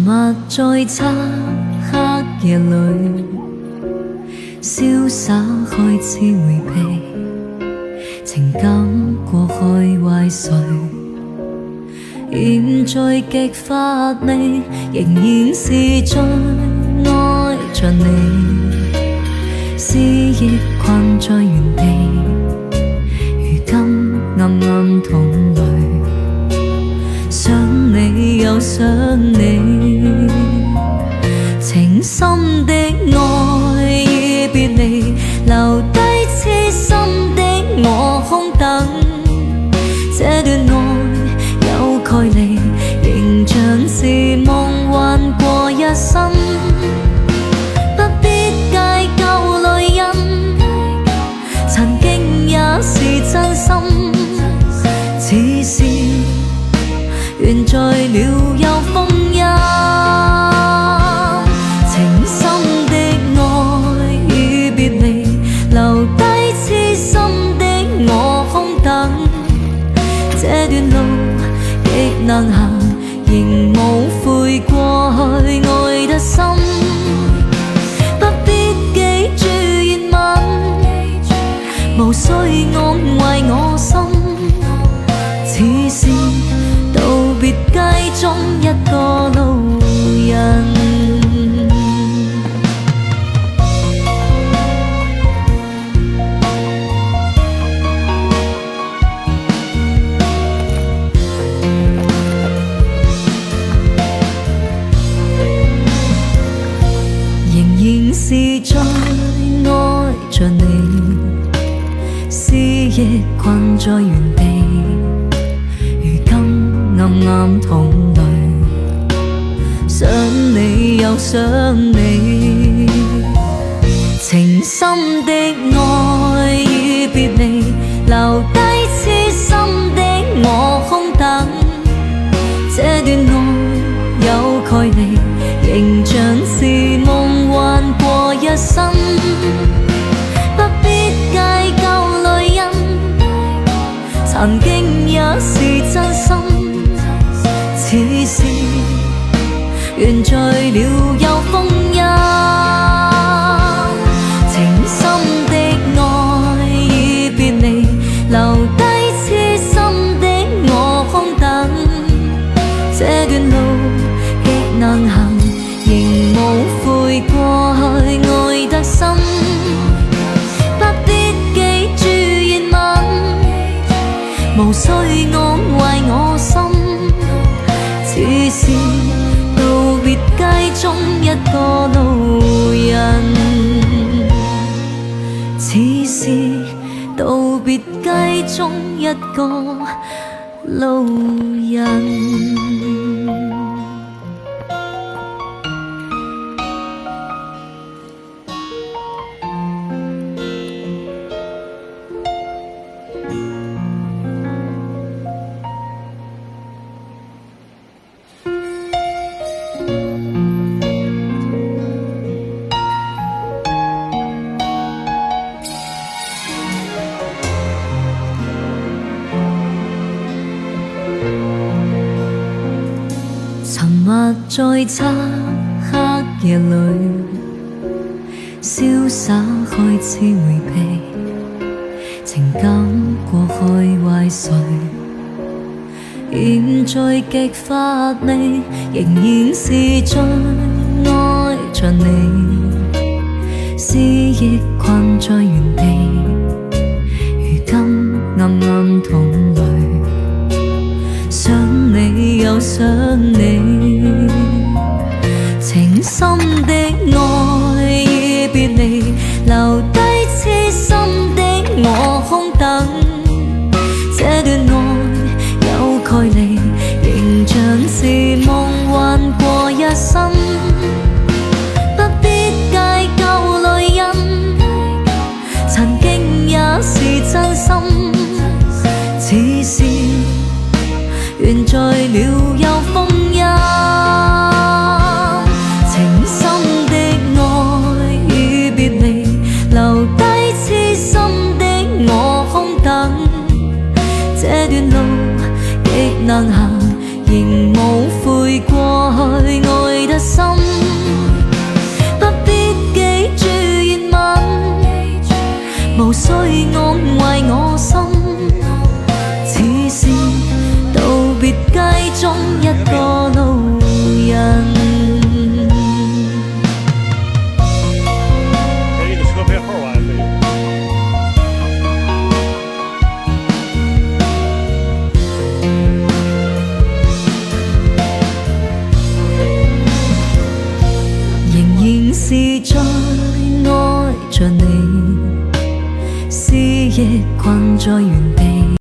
默在漆黑夜裏，瀟灑開始迴避，情感過去壞睡，現在極乏味，仍然是在愛着你，思憶困在原地，如今暗暗淌淚，想你又想你，情深的愛已別離，留低痴心的我空等，這段愛有距離，仍像是夢幻過一生，不必計較淚印，曾經也是真心，此事緣在了有風音，情深的愛已別離，留低痴心的我空等，這段路極難行，仍無悔過去愛得深，不必記住原文，無需安慰我心，此事道別街中一個路人。仍然是在愛着你，思憶困在原地，暗暗淌淚，想你又想你，情深的愛已別離，留低痴心的我空等，這段愛有距離，仍像是夢幻過一生，不必計較淚印，曾經也是真心，此事緣在了有風音，情深的愛已別離，留低痴心的我空等，這段路極難行，仍無悔過去愛得深，不必記住原文，無需安慰我心，此事道別街中一個路人，此事道別街中一個路人。沉默在漆黑夜裏，瀟灑開始迴避，情感過去壞睡，現在極乏味，仍然是在愛着你，思憶困在原地，如今暗暗淌淚，想你又想你，情深的愛已別離，留低痴心的我空等，這段愛有距離，仍像是夢幻過一生，不必計較淚印，曾經也是真心，此事緣在了有風音，情深的愛已別離，留低痴心的我空等，這段路極難行，仍無悔過去愛心